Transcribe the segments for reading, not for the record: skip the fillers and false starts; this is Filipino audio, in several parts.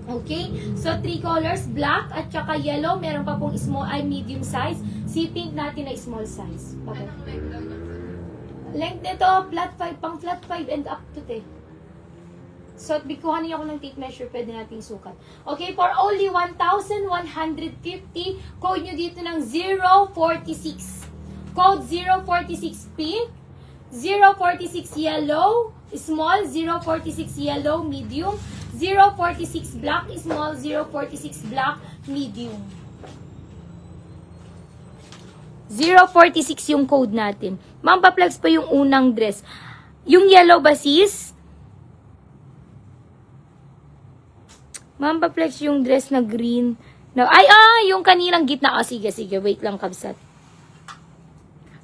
Okay? So, 3 colors, black at saka yellow. Meron pa pong small, medium size. Si pink natin ay small size. Okay. Anong length daw niya? Length nito, flat 5, pang flat 5 and up to 10. So, bikuhanin niyo ako ng tape measure, pwede nating sukat. Okay, for only 1,150, code nyo dito ng 046. Code 046 pink, 046 yellow, small, 046 yellow, medium, 046 black, small, 046 black, medium. 046 yung code natin. Ma'am, pa-flex pa yung unang dress. Yung yellow ba, sis? Ma'am, pa-flex yung dress na green. Na, yung kaninang gitna. Sige, wait lang, kabsat.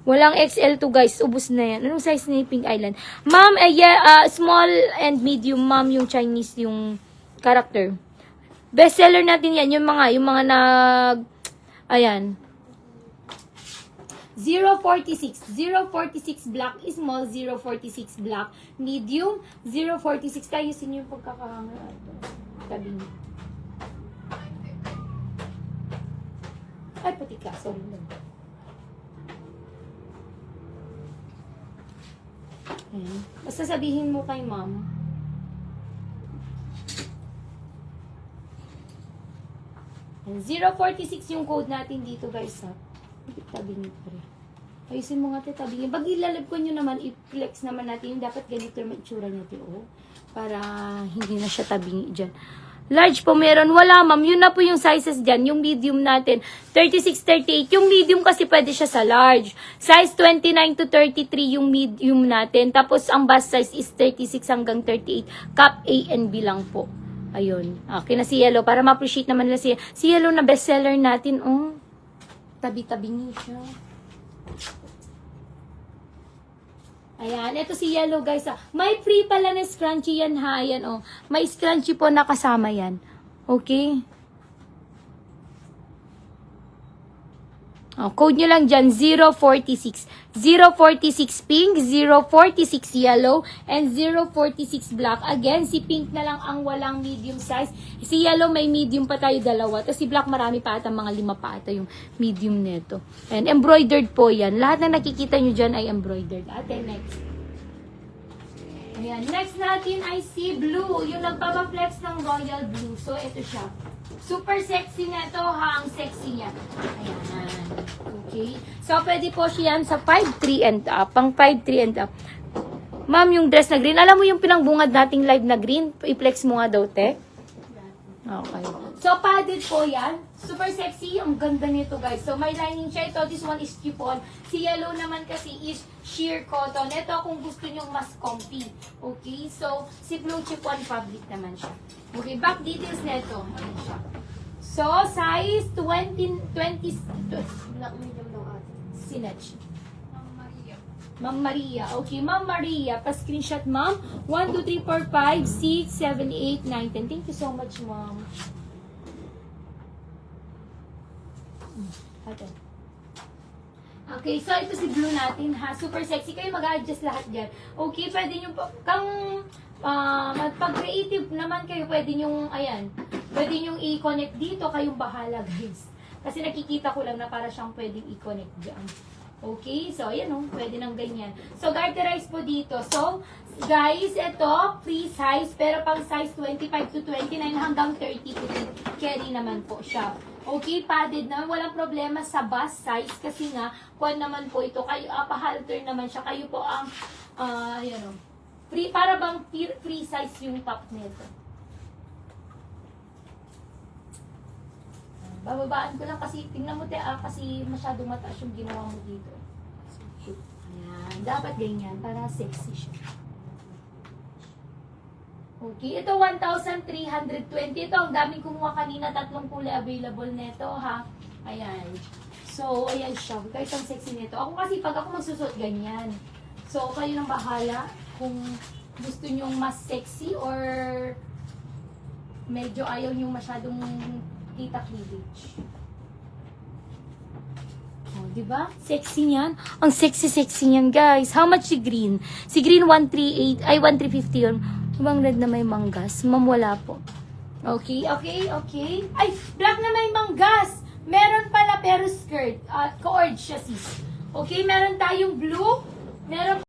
Walang XL to, guys. Ubus na yan. Anong size ni Pink Island? Ma'am, small and medium, ma'am, yung Chinese, yung character. Bestseller natin yan. Yung mga ayan. 046. 046 black, small, 046 black, medium, 046. Tayo sinyo yung pagkakahanga. Tabi niyo. Ay, pati ka. Sorry lang. Ayan. Basta sabihin mo kay ma'am. Ayan. 046 yung code natin dito, guys, ha. Tabi niyo pa rin. Ayusin mo nga, tabi niyo. Pag ilalab ko nyo naman, i-flex naman natin. Dapat ganito naman itsura niya, oh. Para hindi na siya tabingi dyan. Large po meron. Wala, ma'am. Yun na po yung sizes dyan. Yung medium natin. 36, 38. Yung medium kasi pwede siya sa large. Size 29 to 33 yung medium natin. Tapos, ang bust size is 36 hanggang 38. Cup A and B lang po. Ayun. Okay na si Yellow. Para ma-appreciate naman nila si Yellow na bestseller natin. Oh. Tabi-tabingi siya. Ayan, ito si Yellow, guys. May free pala na scrunchie yan, ha. Ayan, oh. May scrunchie po na kasama yan. Okay? Oh, code nyo lang dyan, 046. 046 pink, 046 yellow, and 046 black. Again, si pink na lang ang walang medium size. Si yellow may medium pa tayo, dalawa. Tapos si black marami pa ata, mga 5 pa ata yung medium neto. And embroidered po yan. Lahat na nakikita nyo dyan ay embroidered. Ate, next. Ayan. Next natin ay si blue. Yung nagpapaflex ng royal blue. So, ito siya. Super sexy na ito, ha? Ang sexy niya. Ayan. Okay. So, pwede po siya yan sa 5'3 and up. Pang 5'3 and up. Ma'am, yung dress na green. Alam mo yung pinangbungad nating live na green? I-flex mo nga daw, te. Okay. So, padded po yan. Super sexy. Ang ganda nito, guys. So, may lining siya. Ito, this one is chiffon. Si yellow naman kasi is sheer cotton. Ito, kung gusto nyo mas comfy. Okay. So, si blue chiffon fabric naman siya. Okay. Back details nito. Ayan siya. So, size 20, black medium daw ate. Sinatch. Ma'am Maria. Okay, Ma'am Maria. Pa-screenshot, ma'am. 1, 2, 3, 4, 5, 6, 7, 8, 9, 10. Thank you so much, ma'am. Okay, so ito si blue natin, ha. Super sexy. Kayo mag-adjust lahat dyan. Okay, pwede nyo pag-creative naman kayo, pwede nyo, ayan, pwede nyo i-connect dito. Kayong bahala, guys. Kasi nakikita ko lang na para siyang pwedeng i-connect dyan. Okay, so ayan o, pwede nang ganyan. So, garterize po dito. So, guys, ito, free size, pero pang size 25 to 29 hanggang 30 to carry naman po siya. Okay, padded naman, walang problema sa bust size kasi nga, kuwan naman po ito, kayo, pa-halter naman siya, kayo po ang, ayan o, free, para bang free size yung top nito. Bababaan ko lang kasi, tingnan mo kasi masyadong mataas yung ginawa mo dito. Ayan, dapat ganyan para sexy siya. Okay, ito 1,320. Ito, ang daming kumuha kanina, 3 kulay available nito, ha. Ayan. So, ayan siya. Guys, ang sexy nito. Ako kasi, pag ako magsusot, ganyan. So, kayo nang bahala kung gusto nyong mas sexy or medyo ayaw nyong masyadong kita cleavage. Oh, diba? Sexy niyan. Ang sexy niyan, guys. How much si green? Si green 138, ay 1,350 yun. Ibang red na may manggas. Ma'am, wala po. Okay, okay, okay. Ay, black na may manggas. Meron pala pero skirt. At cord siya sis. Okay, meron tayong blue. Meron